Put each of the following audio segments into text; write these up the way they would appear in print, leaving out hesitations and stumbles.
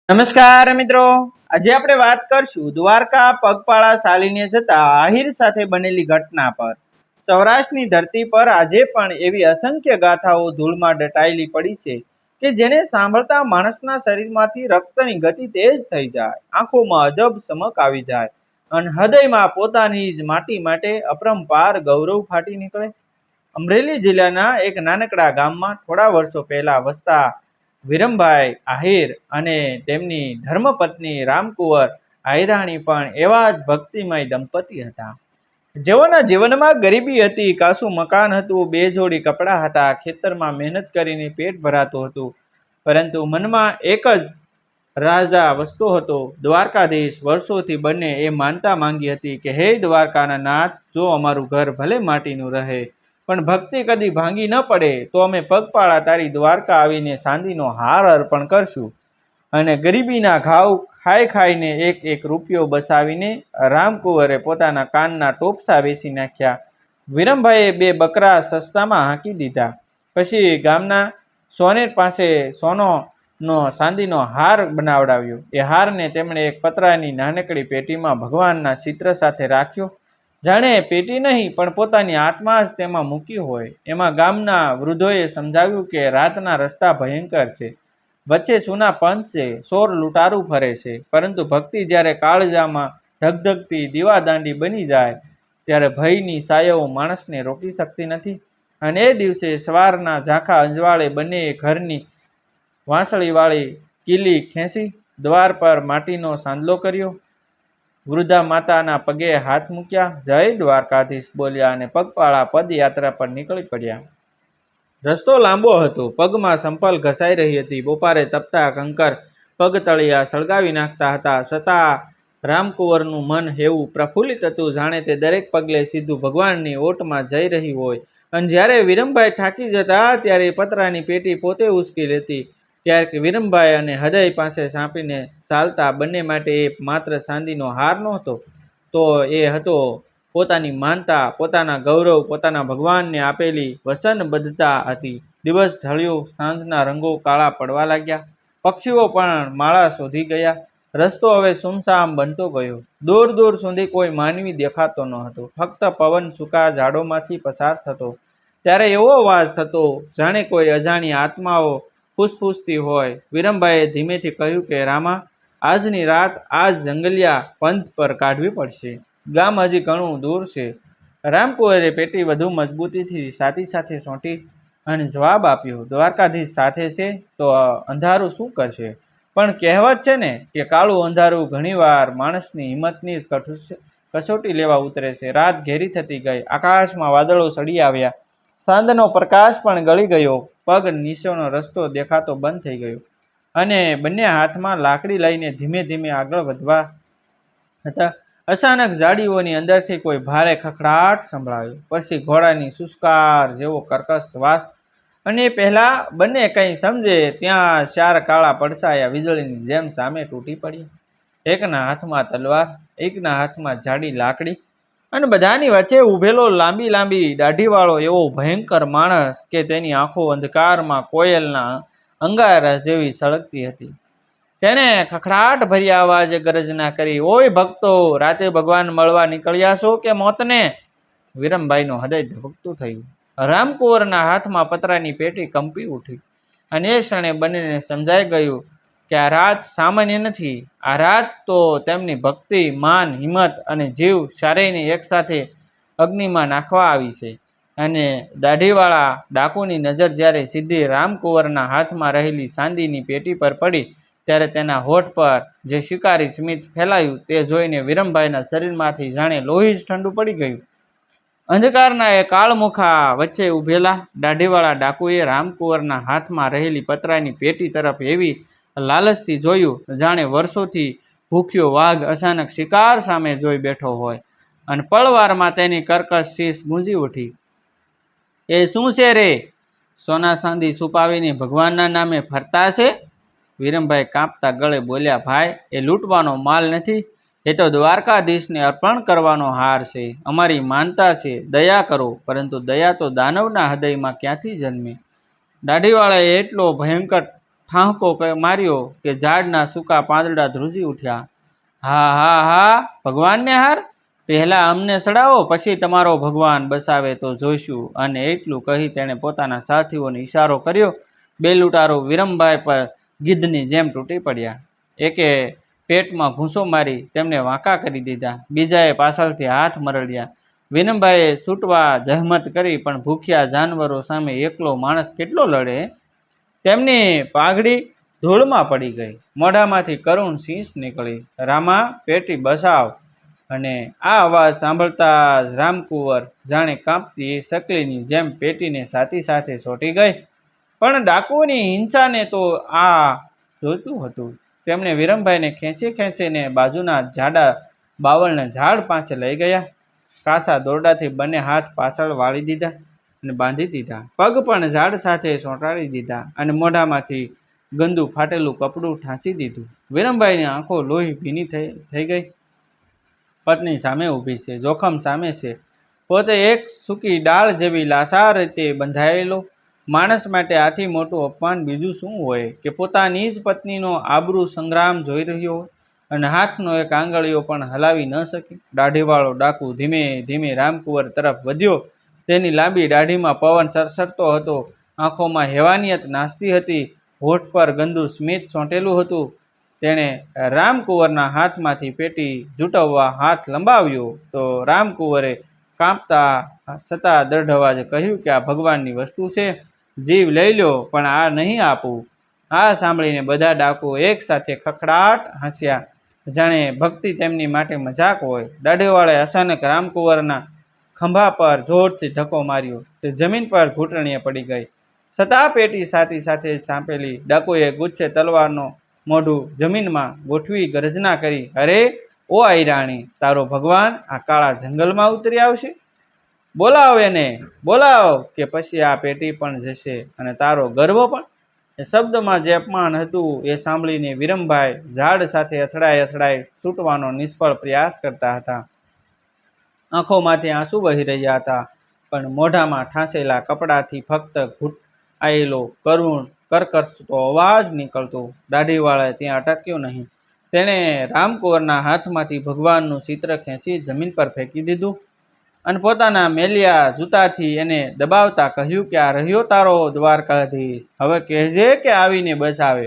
નમસ્કાર મિત્રો, આજે આપણે વાત કરશું દ્વારકા પગપાળા ચાલીને જતા આહિર સાથે બનેલી ઘટના પર। સૌરાષ્ટ્રની ધરતી પર આજે પણ એવી અસંખ્ય ગાથાઓ ધૂળમાં દટાયેલી પડી છે કે જેને સાંભળતા માણસના શરીરમાંથી રક્તની ગતિ તેજ થઈ જાય, આંખોમાં અજબ ચમક આવી જાય અને હૃદયમાં પોતાની જ માટી માટે અપરંપાર ગૌરવ ફાટી નીકળે। અમરેલી જિલ્લાના એક નાનકડા ગામમાં થોડા વર્ષો પહેલા વસતા વિરમભાઈ આહિર અને તેમની ધર્મપત્ની રામકુંવર આહિરાણી પણ એવા જ ભક્તિમય દંપતી હતા, જેઓના જીવનમાં ગરીબી હતી, કાચું મકાન હતું, બે જોડી કપડાં હતા, ખેતરમાં મહેનત કરીને પેટ ભરાતું હતું, પરંતુ મનમાં એક જ રાજા વસતો હતો, દ્વારકાધીશ। વર્ષોથી બંને એ માનતા માંગી હતી કે હે દ્વારકાના નાથ, જો અમારું ઘર ભલે માટીનું રહે પણ ભક્તિ કદી ભાંગી ન પડે તો અમે પગપાળા તારી દ્વારકા આવીને ચાંદીનો હાર અર્પણ કરશું। અને ગરીબીના ઘાવ ખાઈ ખાઈને એક એક રૂપિયો બચાવીને રામકુંવરે પોતાના કાનના ટોપસા વેચી નાખ્યા। વિરમભાઈએ બે બકરા સસ્તામાં હાંકી દીધા, પછી ગામના સોનેર પાસે સોનાનો ચાંદીનો હાર બનાવડાવ્યો। એ હારને તેમણે એક પતરાની નાનકડી પેટીમાં ભગવાનના ચિત્ર સાથે રાખ્યો, જાણે પેટી નહીં પણ પોતાની આત્મા જ તેમાં મૂકી હોય। એમાં ગામના વૃદ્ધોએ સમજાવ્યું કે રાતના રસ્તા ભયંકર છે, વચ્ચે જૂના પંથ છે, ચોર લૂંટારું ફરે છે, પરંતુ ભક્તિ જ્યારે કાળજામાં ધગધગતી દીવાદાંડી બની જાય ત્યારે ભયની છાયાઓ માણસને રોકી શકતી નથી। અને એ દિવસે સવારના ઝાંખા અંજવાળે બંનેએ ઘરની વાંસળીવાળી કીલી ખેંચી દ્વાર પર માટીનો સાંદલો કર્યો, વૃદ્ધા માતાના પગે હાથ મૂક્યા, જય દ્વારકાધીશ બોલ્યા અને પગપાળા પદયાત્રા પર નીકળી પડ્યા। રસ્તો લાંબો હતો, પગમાં સંપલ ઘસાઈ રહી હતી, બપોરે તપતા કંકર પગ તળિયા સળગાવી નાખતા હતા, છતાં રામકુંવરનું મન એવું પ્રફુલ્લિત હતું જાણે તે દરેક પગલે સીધું ભગવાનની ઓટમાં જઈ રહી હોય। અને જ્યારે વિરમભાઈ થાકી જતા ત્યારે પતરાની પેટી પોતે ઉચકી લેતી, ત્યારે વિરમભાઈ અને હૃદય પાસે સાંપીને ચાલતા બંને માટે એ માત્ર ચાંદીનો હાર નહોતો, તો એ હતો પોતાની માનતા, પોતાના ગૌરવ, પોતાના ભગવાનને આપેલી વચનબદ્ધતા હતી। દિવસ ઢળ્યો, સાંજના રંગો કાળા પડવા લાગ્યા, પક્ષીઓ પણ માળા શોધી ગયા, રસ્તો હવે સુમસામ બનતો ગયો, દૂર દૂર સુધી કોઈ માનવી દેખાતો ન હતો, ફક્ત પવન સૂકા ઝાડોમાંથી પસાર થતો ત્યારે એવો અવાજ થતો જાણે કોઈ અજાણી આત્માઓ ફૂસફૂસતી હોય। વિરમભાઈએ ધીમેથી કહ્યું કે રામા, આજની રાત આ જ જંગલિયા પંથ પર કાઢવી પડશે, ગામ હજી ઘણું દૂર છે। રામકુંવરે પેટી વધુ મજબૂતીથી છાતી સાથે ચોંટી અને જવાબ આપ્યો, દ્વારકાધીશ સાથે છે તો અંધારું શું કરશે? પણ કહેવત છે ને કે કાળું અંધારું ઘણીવાર માણસની હિંમતની જ કસોટી લેવા ઉતરે છે। રાત ઘેરી થતી ગઈ, આકાશમાં વાદળો ચડી આવ્યા, ચાંદનો પ્રકાશ પણ ગળી ગયો, પગ નીચેનો રસ્તો દેખાતો બંધ થઈ ગયો અને બંને હાથમાં લાકડી લઈને ધીમે ધીમે આગળ વધવા હતા। અચાનક ઝાડીઓની અંદરથી કોઈ ભારે ખખડાટ સંભળાયો, પછી ઘોડાની સુસ્કાર જેવો કર્કશ શ્વાસ, અને પહેલા બંને કંઈ સમજે ત્યાં ચાર કાળા પડછાયા વીજળીની જેમ સામે તૂટી પડ્યા। એકના હાથમાં તલવાર, એકના હાથમાં જાડી લાકડી, અને બધાની વચ્ચે ઊભેલો લાંબી લાંબી દાઢીવાળો એવો ભયંકર માણસ કે તેની આંખો અંધકારમાં કોયલના અંગારા જેવી સળગતી હતી। તેણે ખખડાટ ભર્યા અવાજે ગર્જના કરી, ઓય ભક્તો, રાતે ભગવાન મળવા નીકળ્યા છો કે મોતને? વિરમભાઈનું હૃદય ધબકતું થયું, રામકુંવરના હાથમાં પતરાની પેટી કંપી ઉઠી, અને એ ક્ષણે બંનેને સમજાઈ ગયું કે આ રાત સામાન્ય નથી, આ રાત તો તેમની ભક્તિ, માન, હિંમત અને જીવ ચારેયને એકસાથે અગ્નિમાં નાખવા આવી છે। અને દાઢીવાળા ડાકુની નજર જ્યારે સીધી રામકુંવરના હાથમાં રહેલી ચાંદીની પેટી પર પડી ત્યારે તેના હોઠ પર જે શિકારી સ્મિત ફેલાયું તે જોઈને વિરમભાઈના શરીરમાંથી જાણે લોહી જ ઠંડુ પડી ગયું। અંધકારના એ કાળમુખા વચ્ચે ઊભેલા દાઢીવાળા ડાકુએ રામકુંવરના હાથમાં રહેલી પતરાની પેટી તરફ એવી લાલચથી જોયું જાણે વર્ષોથી ભૂખ્યો વાઘ અચાનક શિકાર સામે જોઈ બેઠો હોય, અને પળવારમાં તેની કર્કશ શીશ ગુંજી ઉઠી, એ શું છે રે? સોના ચાંદી છુપાવીને ભગવાનના નામે ફરતા છે? વિરમભાઈ કાંપતા ગળે બોલ્યા, ભાઈ, એ લૂંટવાનો માલ નથી, એ તો દ્વારકાધીશને અર્પણ કરવાનો હાર છે, અમારી માનતા છે, દયા કરો। પરંતુ દયા તો દાનવના હૃદયમાં ક્યાંથી જન્મે? દાઢીવાળાએ એટલો ભયંકર ઠાંકો માર્યો કે ઝાડના સૂકા પાંદડા ધ્રુજી ઉઠ્યા. હા હા હા, ભગવાનને હાર, પહેલા અમને સડાવો, પછી તમારો ભગવાન બસાવે તો જોઈશું. અને એટલું કહી તેણે પોતાના સાથીઓને ઈશારો કર્યો. બે લૂંટારો વિરમભાઈ પર ગીધની જેમ તૂટી પડ્યા. એકે પેટમાં ઘૂંસો મારી તેમને વાંકા કરી દીધા, બીજાએ પાછળથી હાથ મરડ્યા. વિરમભાઈએ છૂટવા જહેમત કરી, પણ ભૂખ્યા જાનવરો સામે એકલો માણસ કેટલો લડે? તેમની પાઘડી ધૂળમાં પડી ગઈ, મોઢામાંથી કરુણ શીશ નીકળી. રામા, પેટી બસાવ. અને આ અવાજ સાંભળતા જ રામકુંવર જાણે કાંપતી સકલીની જેમ પેટીને છાતી સાથે ચોંટી ગઈ. પણ ડાકુઓની હિંસાને તો આ જોઈતું હતું. તેમણે વિરમભાઈને ખેંચીને બાજુના જાડા બાવળના ઝાડ પાસે લઈ ગયા. કાસા દોરડાથી બંને હાથ પાછળ વાળી દીધા અને બાંધી દીધા. પગ પણ ઝાડ સાથે ચોંટાડી દીધા અને મોઢામાંથી ગંદુ ફાટેલું કપડું ઠાંસી દીધું. વિરમભાઈની આંખો લોહી ભીની થઈ ગઈ. પત્ની સામે ઊભી છે, જોખમ સામે છે. પોતે એક સૂકી ડાળ જેવી લાસાર રીતે બંધાયેલો માણસ માટે આથી મોટું અપમાન બીજું શું હોય કે પોતાની જ પત્નીનો આબરૂ સંગ્રામ જોઈ રહ્યો હોય અને હાથનો એક આંગળીઓ પણ હલાવી ન શકે. દાઢીવાળો ડાકુ ધીમે ધીમે રામકુંવર તરફ વધ્યો. તેની લાંબી દાઢીમાં પવન સરસરતો હતો, આંખોમાં હેવાનિયત નાચતી હતી, હોઠ પર ગંદુ સ્મિત ચોંટેલું હતું. તેણે રામકુંવરના હાથમાંથી પેટી જૂટવવા હાથ લંબાવ્યો તો રામકુંવરે કાંપતા છતાં દૃઢ અવાજે કહ્યું કે આ ભગવાનની વસ્તુ છે, જીવ લઈ લો, પણ આ નહીં આપું. આ સાંભળીને બધા ડાકુઓ એક સાથે ખખડાટ હસ્યા, જાણે ભક્તિ તેમની માટે મજાક હોય. દાઢીવાળાએ અચાનક રામકુંવરના ખંભા પર જોરથી ધક્કો માર્યો. તે જમીન પર ઘૂંટણીએ પડી ગઈ. છતાં પેટી છાતી સાથે ચાંપેલી. ડાકુએ ગુચ્છે તલવારનો મોઢું જમીનમાં ગોઠવી ગર્જના કરી, અરે ઓ આયરાણી, તારો ભગવાન આ કાળા જંગલમાં ઉતરી આવશે? બોલાવ એને, બોલાવ, કે પછી આ પેટી પણ જશે અને તારો ગર્વ પણ. એ શબ્દમાં જે અપમાન હતું એ સાંભળીને વિરમભાઈ ઝાડ સાથે અથડાઈ છૂટવાનો નિષ્ફળ પ્રયાસ કરતા હતા. આંખોમાંથી આંસુ વહી રહ્યા હતા, પણ મોઢામાં ઠાંસેલા કપડાથી ફક્ત ઘૂંટાયેલો કરુણ કરકસતો અવાજ નીકળતો. દાઢીવાળાએ ત્યાં અટક્યો નહીં. તેણે રામકુંવરના હાથમાંથી ભગવાનનું ચિત્ર ખેંચી જમીન પર ફેંકી દીધું અને પોતાના મેલિયા જૂતાથી એને દબાવતા કહ્યું કે આ રહ્યો તારો દ્વારકાધીશ, હવે કહેજે કે આવીને બચાવે.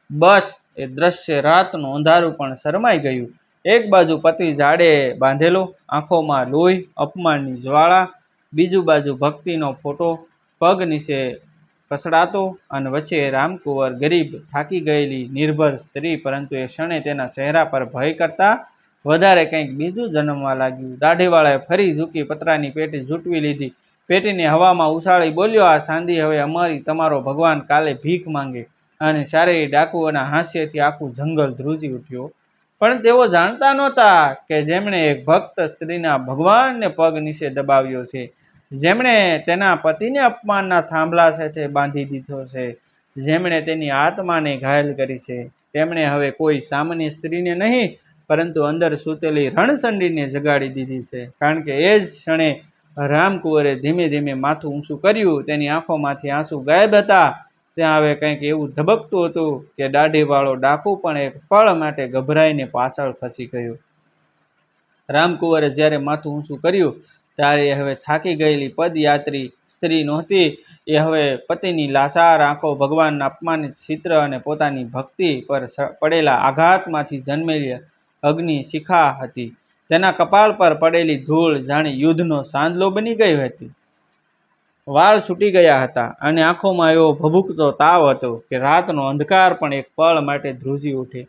બસ એ દ્રશ્ય રાતનું અંધારું પણ શરમાઈ ગયું. એક બાજુ પતિ ઝાડે બાંધેલો, આંખોમાં લોહી, અપમાનની જ્વાળા, બીજુ બાજુ ભક્તિનો ફોટો પગ નીચે કસડાતો, અને વચ્ચે રામકુંવર, ગરીબ, થાકી ગયેલી નિર્ભર સ્ત્રી. પરંતુ એ ક્ષણે તેના ચહેરા પર ભય કરતા વધારે કંઈક બીજું જન્મવા લાગ્યું. દાઢીવાળાએ ફરી ઝૂકી પતરાની પેટી ઝૂંટવી લીધી. પેટીને હવામાં ઉછાળી બોલ્યો, આ ચાંદી હવે અમારી, તમારો ભગવાન કાલે ભીખ માંગે. અને ચારેય ડાકુઓના હાસ્યથી આખું જંગલ ધ્રુજી ઉઠ્યો. પણ તેઓ જાણતા નહોતા કે જેમણે એક ભક્ત સ્ત્રીના ભગવાનને પગ નીચે દબાવ્યો છે, જેમણે તેના પતિને અપમાનના થાંભલા સાથે બાંધી દીધો છે, જેમણે તેની આત્માને ઘાયલ કરી છે, તેમણે હવે કોઈ સામાન્ય સ્ત્રીને નહીં, પરંતુ અંદર સૂતેલી રણચંડીને જગાડી દીધી છે. કારણ કે એ જ ક્ષણે રામકુંવરે ધીમે ધીમે માથું ઊંચું કર્યું. તેની આંખોમાંથી આંસુ ગાયબ હતા. ત્યાં હવે કંઈક એવું ધબકતું હતું કે દાઢીવાળો ડાકુ પણ એક પળ માટે ગભરાઈને પાછળ ખસી ગયો. રામકુંવરે જ્યારે માથું ઊંચું કર્યું ત્યારે એ હવે થાકી ગયેલી પદયાત્રી સ્ત્રી નહોતી. એ હવે પતિની લાચાર આંખો, ભગવાનના અપમાનિત ચિત્ર અને પોતાની ભક્તિ પર પડેલા આઘાતમાંથી જન્મેલી અગ્નિ શિખા હતી. તેના કપાળ પર પડેલી ધૂળ જાણે યુદ્ધનો સાંદલો બની ગઈ હતી. વાળ છૂટી ગયા હતા અને આંખોમાં એવો ભભૂકતો તાવ હતો કે રાતનો અંધકાર પણ એક પળ માટે ધ્રુજી ઉઠે.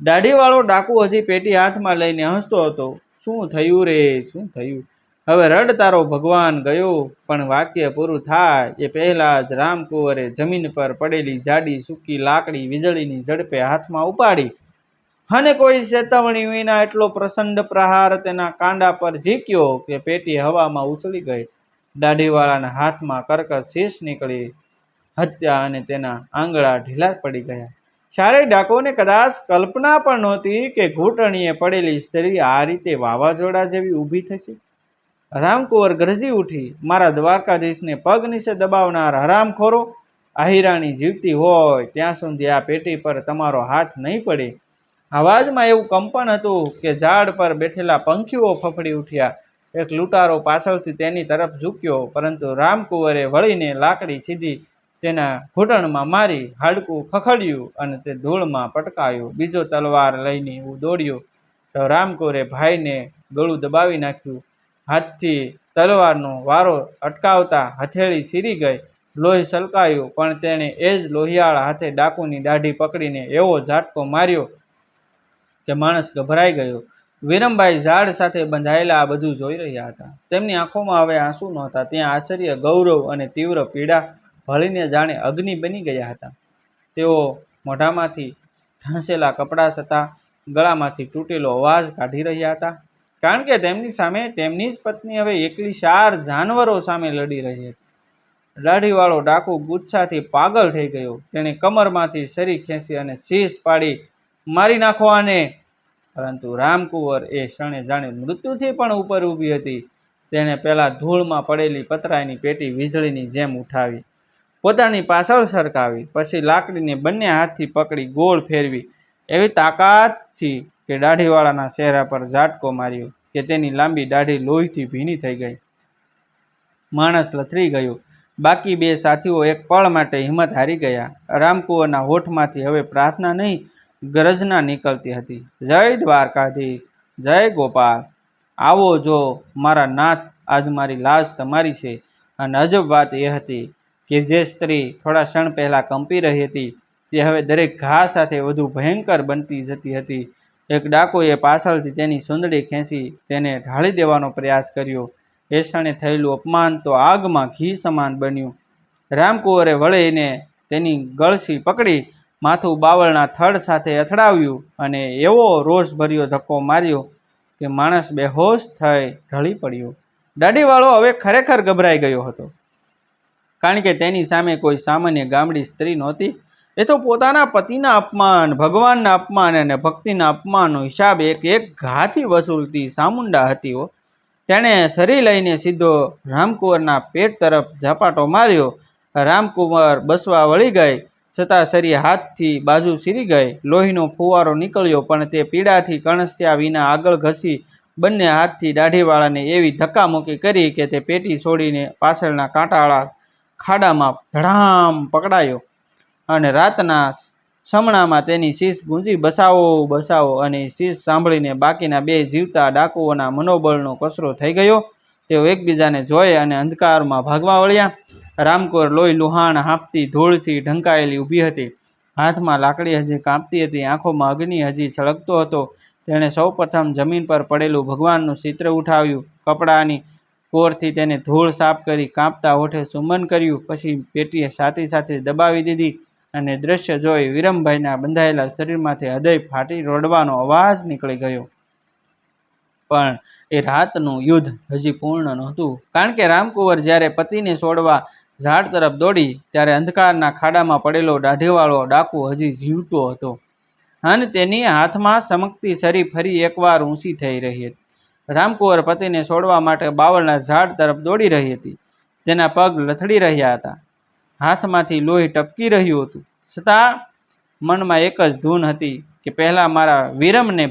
દાઢીવાળો ડાકુ હજી પેટી હાથમાં લઈને હસતો હતો. શું થયું રે, શું થયું? હવે રડ, તારો ભગવાન ગયો. પણ વાક્ય પૂરું થાય એ પહેલા જ રામકુંવરે જમીન પર પડેલી જાડી સૂકી લાકડી વીજળીની ઝડપે હાથમાં ઉપાડી અને કોઈ ચેતવણી વિના એટલો પ્રચંડ પ્રહાર તેના કાંડા પર ઝીક્યો કે પેટી હવામાં ઉછળી ગઈ. દાઢીવાળાના હાથમાં કર્કશ શીશ નીકળી હત્યા અને તેના આંગળા ઢીલા પડી ગયા. ચારેય ડાકોને કદાચ કલ્પના પણ નહોતી કે ઘૂંટણીએ પડેલી સ્ત્રી આ રીતે વાવાઝોડા જેવી ઊભી થશે. રામકુંવર ગરજી ઉઠી, મારા દ્વારકાધીશને પગ નીચે દબાવનાર હરામખોરો, આહિરાણી જીવતી હોય ત્યાં સુધી આ પેટી પર તમારો હાથ નહીં પડે. અવાજમાં એવું કંપન હતું કે ઝાડ પર બેઠેલા પંખીઓ ફફડી ઉઠ્યા. એક લૂંટારો પાછળથી તેની તરફ ઝૂક્યો, પરંતુ રામકુંવરે વળીને લાકડી સીધી તેના ઘૂંટણમાં મારી. હાડકું ખખડ્યું અને તે ધૂળમાં પટકાયો. બીજો તલવાર લઈને દોડ્યો તો રામકુંવરે ભાઈને ગળું દબાવી નાખ્યું. હાથથી તલવારનો વારો અટકાવતા હથેળી ચીરી ગઈ. લોહી સલકાયું, પણ તેણે એ જ લોહિયાળ હાથે ડાકુની દાઢી પકડીને એવો ઝાટકો માર્યો કે માણસ ગભરાઈ ગયો. વીરમભાઈ ઝાડ સાથે બંધાયેલા આ બધું જોઈ રહ્યા હતા. તેમની આંખોમાં હવે આંસુ નહોતા. ત્યાં આશ્ચર્ય, ગૌરવ અને તીવ્ર પીડા ભળીને જાણે અગ્નિ બની ગયા હતા. તેઓ મોઢામાંથી ઢાંસેલા કપડાં છતાં ગળામાંથી તૂટેલો અવાજ કાઢી રહ્યા હતા, કારણ કે તેમની સામે તેમની જ પત્ની હવે એકલી 4 જાનવરો સામે લડી રહી હતી. દાઢીવાળો ડાકુ ગુસ્સાથી પાગલ થઈ ગયો. તેણે કમરમાંથી છરી ખેંચી અને શીશ પાડી, મારી નાખો આને. પરંતુ રામકુંવર એ ક્ષણે જાણે મૃત્યુથી પણ ઉપર ઊભી હતી. તેણે પેલા ધૂળમાં પડેલી પતરાઈની પેટી વીજળીની જેમ ઉઠાવી, પોતાની પાછળ સરકાવી, પછી લાકડીને બંને હાથથી પકડી ગોળ ફેરવી એવી તાકાતથી કે દાઢીવાળાના ચહેરા પર ઝાટકો માર્યો કે તેની લાંબી દાઢી લોહીથી ભીની થઈ ગઈ. માણસ લથડી ગયો. બાકી 2 સાથીઓ એક પળ માટે હિંમત હારી ગયા. રામકુંવરના હોઠમાંથી હવે પ્રાર્થના નહીં, ગરજના નીકળતી હતી. જય દ્વારકાધીશ, જય ગોપાલ. આવો જો મારા નાથ, આજ મારી લાજ તમારી છે. અને અજબ વાત એ હતી કે જે સ્ત્રી થોડા ક્ષણ પહેલાં કંપી રહી હતી તે હવે દરેક ઘા સાથે વધુ ભયંકર બનતી જતી હતી. એક ડાકુએ પાછળથી તેની સુંદડી ખેંચી તેને ઢાળી દેવાનો પ્રયાસ કર્યો. એ ક્ષણે થયેલું અપમાન તો આગમાં ઘી સમાન બન્યું. રામકુંવરે વળીને તેની ગળસી પકડી માથું બાવળના થડ સાથે અથડાવ્યું અને એવો રોષભર્યો ધક્કો માર્યો કે માણસ બેહોશ થઈ ઢળી પડ્યો. દાઢીવાળો હવે ખરેખર ગભરાઈ ગયો હતો, કારણ કે તેની સામે કોઈ સામાન્ય ગામડી સ્ત્રી નહોતી. એ તો પોતાના પતિના અપમાન, ભગવાનના અપમાન અને ભક્તિના અપમાનનો હિસાબ એક ઘાથી વસૂલતી ચામુંડા હતી. તેણે છરી લઈને સીધો રામકુંવરના પેટ તરફ ઝપાટો માર્યો. રામકુંવર બસવા વળી ગઈ, છતાં છરી હાથથી બાજુ ચીરી ગઈ. લોહીનો ફુવારો નીકળ્યો, પણ તે પીડાથી કણસ્યા વિના આગળ ઘસી બંને હાથથી દાઢીવાળાને એવી ધક્કામુક્કી કરી કે તે પેટી છોડીને પાછળના કાંટાવાળા ખાડામાં ધડામ પકડાયો અને રાતના સમણામાં તેની શીશ ગુંજી, બસાવો બસાવો. અને શીશ સાંભળીને બાકીના 2 જીવતા ડાકુઓના મનોબળનો કચરો થઈ ગયો. તેઓ એકબીજાને જોઈ અને અંધકારમાં ભાગવા વળ્યા. રામકુંવર લોહી લુહાણ, હાંફતી, ધૂળથી ઢંકાયેલી ઊભી હતી. હાથમાં લાકડી હજી કાંપતી હતી, આંખોમાં અગ્નિ હજી સળગતો હતો. તેણે સૌપ્રથમ જમીન પર પડેલું ભગવાનનું ચિત્ર ઉઠાવ્યું, કપડાની કોરથી તેને ધૂળ સાફ કરી કાંપતા હોઠે ચુંબન કર્યું, પછી પેટીએ છાતી સાથે દબાવી દીધી. અને દ્રશ્ય જોઈ વીરમભાઈના બંધાયેલા શરીરમાંથી હૃદય ફાટી રડવાનો અવાજ નીકળી ગયો. પણ એ રાતનું યુદ્ધ હજી પૂર્ણ નહોતું, કારણ કે રામકુંવર જ્યારે પતિને છોડવા ઝાડ તરફ દોડી ત્યારે અંધકારના ખાડામાં પડેલો દાઢીવાળો ડાકુ હજી જીવતો હતો અને તેની હાથમાં ચમકતી છરી ફરી એકવાર ઊંચી થઈ રહી હતી. રામકુંવર પતિને છોડવા માટે બાવળના ઝાડ તરફ દોડી રહી હતી. તેના પગ લથડી રહ્યા હતા, હાથમાંથી લોહી ટપકી રહ્યું હતું, છતાં મનમાં એક જ ધૂન હતી કે પહેલાં મારા વીરમને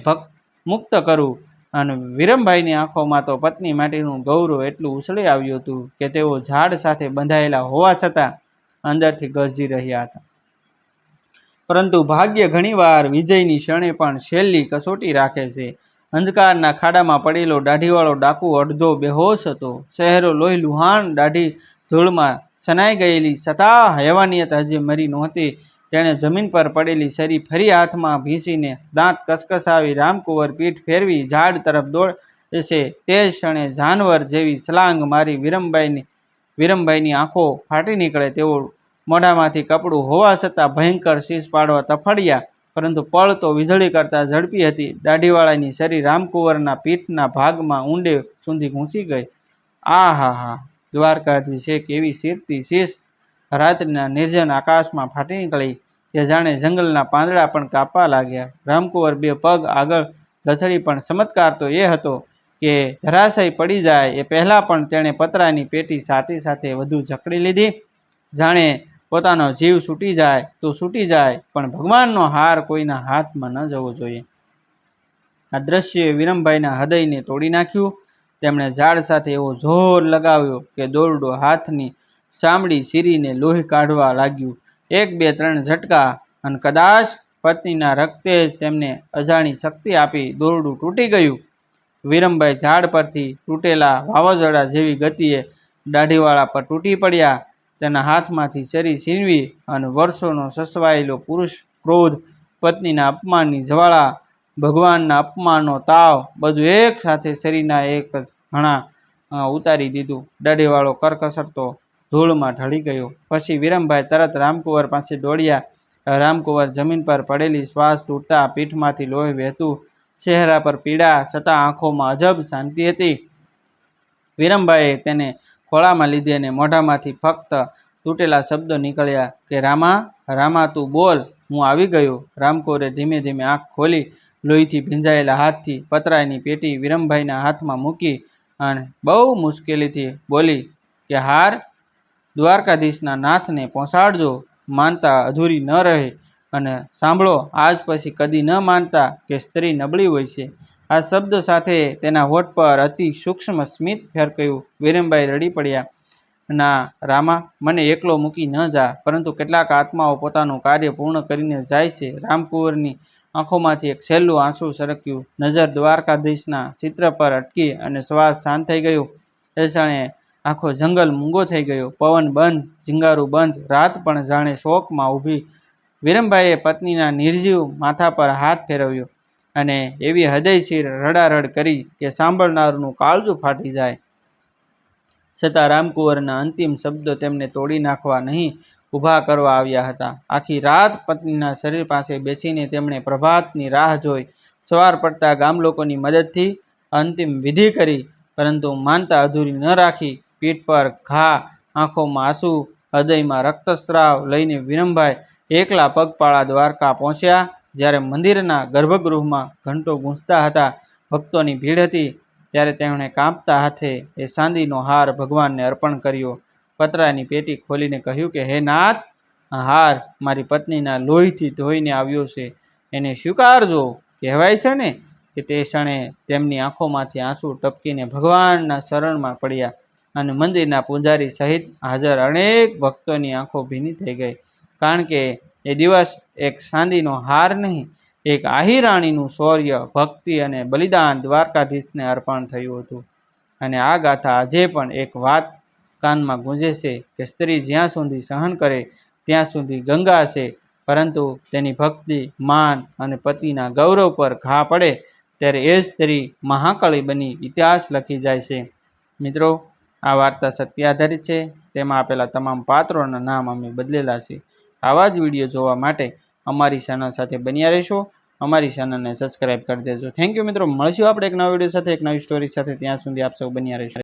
મુક્ત કરું. અને વીરમભાઈની આંખોમાં તો પત્ની માટેનું ગૌરવ એટલું ઉછળી આવ્યું હતું કે તેઓ ઝાડ સાથે બંધાયેલા હોવા છતાં અંદરથી ગરજી રહ્યા હતા. પરંતુ ભાગ્ય ઘણીવાર વિજયની ક્ષણે પણ છેલ્લી કસોટી રાખે છે. અંધકારના ખાડામાં પડેલો દાઢીવાળો ડાકુ અડધો બેહોશ હતો. ચહેરો લોહી લુહાણ, દાઢી ધૂળમાં સનાઈ ગયેલી, છતાં હેવાનિયત હજી મરી નહોતી. તેણે જમીન પર પડેલી છરી ફરી હાથમાં ભીંસીને દાંત કસકસાવી રામકુંવર પીઠ ફેરવી ઝાડ તરફ દોડે છે તે જ ક્ષણે જાનવર જેવી છલાંગ મારી વીરમભાઈની આંખો ફાટી નીકળે તેઓ મોઢામાંથી કપડું હોવા છતાં ભયંકર શીશ પાડવા તફડ્યા. પરંતુ પળ તો વીજળી કરતાં ઝડપી હતી. દાઢીવાળાની છરી રામકુંવરના પીઠના ભાગમાં ઊંડે સુધી ઘૂંસી ગઈ. આ હા હા, દ્વારકાધીશ! કેવી ચીરતી શીશ રાત્રિના નિર્જન આકાશમાં ફાટી નીકળી કે જાણે જંગલના પાંદડા પણ કાપવા લાગ્યા. રામકુંવર 2 પગ આગળ લથડી, પણ ચમત્કાર તો એ હતો કે ધરાશય પડી જાય એ પહેલાં પણ તેણે પતરાની પેટી છાતી સાથે વધુ જકડી લીધી. જાણે પોતાનો જીવ છૂટી જાય તો છૂટી જાય, પણ ભગવાનનો હાર કોઈના હાથમાં ન જવો જોઈએ. આ દ્રશ્યએ વિરમભાઈના હૃદયને તોડી નાખ્યું. તેમણે ઝાડ સાથે એવો જોર લગાવ્યો કે દોરડો હાથની ચામડી ચીરીને લોહી કાઢવા લાગ્યું. 1, 2, 3 ઝટકા, અને કદાચ પત્નીના રક્તે જ તેમને અજાણી શક્તિ આપી દોરડું તૂટી ગયું. વિરમભાઈ ઝાડ પરથી તૂટેલા વાવાઝોડા જેવી ગતિએ દાઢીવાળા પર તૂટી પડ્યા. તેના હાથમાંથી છરી છીનવી અને વર્ષોનો સસવાયેલો પુરુષ ક્રોધ, પત્નીના અપમાનની જ્વાળા, ભગવાનના અપમાનનો તાવ, બધું એક સાથે છરીના એક જ ઘણા ઉતારી દીધું. દાઢીવાળો કરકસરતો ધૂળમાં ઢળી ગયો. પછી વિરમભાઈ તરત રામકુંવર પાસે દોડ્યા. રામકુંવર જમીન પર પડેલી, શ્વાસ તૂટતા, પીઠમાંથી લોહી વહેતું, ચહેરા પર પીડા છતાં આંખોમાં અજબ શાંતિ હતી. વિરમભાઈએ તેને ખોળામાં લીધી અને મોઢામાંથી ફક્ત તૂટેલા શબ્દો નીકળ્યા કે રામા, રામા, તું બોલ, હું આવી ગયો. રામકુંવરે ધીમે ધીમે આંખ ખોલી લોહીથી ભીંજાયેલા હાથથી પતરાયની પેટી વિરમભાઈના હાથમાં મૂકી અને બહુ મુશ્કેલીથી બોલી કે હાર દ્વારકાધીશના નાથને પહોંચાડજો, માનતા અધૂરી ન રહે. અને સાંભળો, આજ પછી કદી ન માનતા કે સ્ત્રી નબળી હોય છે. આ શબ્દ સાથે તેના હોઠ પર અતિ સૂક્ષ્મ સ્મિત ફેરકાયું. વિરમભાઈ રડી પડ્યા. ના રામા, મને એકલો મૂકી ન જા, પરંતુ કેટલાક આત્માઓ પોતાનું કાર્ય પૂર્ણ કરીને જાય છે. રામકુંવરની આંખોમાંથી એક છેલ્લું આંસુ સરક્યું. નજર દ્વારકાધીશના ચિત્ર પર અટકી અને શ્વાસ શાંત થઈ ગયો. એ ક્ષણે આખો જંગલ મૂંગો થઈ ગયો. પવન બંધ, ઝીંગારું બંધ, રાત પણ જાણે શોકમાં ઊભી. વિરમભાઈએ પત્નીના નિર્જીવ માથા પર હાથ ફેરવ્યો અને એવી હૃદયશીર રડારડ કરી કે સાંભળનારનું કાળજું ફાટી જાય. છતાં રામકુંવરના અંતિમ શબ્દો તેમને તોડી નાખવા નહીં, ઊભા કરવા આવ્યા હતા. આખી રાત પત્નીના શરીર પાસે બેસીને તેમણે પ્રભાતની રાહ જોઈ. સવાર પડતા ગામલોકોની મદદથી અંતિમ વિધિ કરી, પરંતુ માનતા અધૂરી ન રાખી. પીઠ પર ઘા, આંખોમાં આંસુ, હૃદયમાં રક્તસ્રાવ લઈને વિરમભાઈ એકલા પગપાળા દ્વારકા પહોંચ્યા. જ્યારે મંદિરના ગર્ભગૃહમાં ઘંટો ગૂંજતા હતા, ભક્તોની ભીડ હતી, ત્યારે તેમણે કાંપતા હાથે એ ચાંદીનો હાર ભગવાનને અર્પણ કર્યો. પતરાની પેટી ખોલીને કહ્યું કે હે નાથ, આ હાર મારી પત્નીના લોહીથી ધોઈને આવ્યો છે, એને સ્વીકારજો. કહેવાય છે ને કે તે ક્ષણે તેમની આંખોમાંથી આંસુ ટપકીને ભગવાનના શરણમાં પડ્યા અને મંદિરના પૂજારી સહિત હાજર અનેક ભક્તોની આંખો ભીની થઈ ગઈ. કારણ કે એ દિવસ એક ચાંદીનો હાર નહીં, એક આહીરાણીનું શૌર્ય, ભક્તિ અને બલિદાન દ્વારકાધીશને અર્પણ થયું હતું. અને આ ગાથા આજે પણ એક વાત કાનમાં ગુંજે છે કે સ્ત્રી જ્યાં સુધી સહન કરે ત્યાં સુધી ગંગા છે, પરંતુ તેની ભક્તિ, માન અને પતિના ગૌરવ પર ઘા પડે ત્યારે એ સ્ત્રી મહાકાળી બની ઇતિહાસ લખી જાય છે. મિત્રો, આ વાર્તા સત્ય આધારિત છે. તેમાં આપેલા તમામ પાત્રોના નામ અમે બદલેલા છે. આવા જ વિડીયો જોવા માટે અમારી ચેનલ સાથે બન્યા રહેશો. અમારી ચેનલને સબસ્ક્રાઈબ કરી દેજો. થેન્ક યુ મિત્રો. મળશું આપણે એક નવા વિડીયો સાથે, એક નવી સ્ટોરી સાથે. ત્યાં સુધી આપ સૌ બન્યા રહેશો.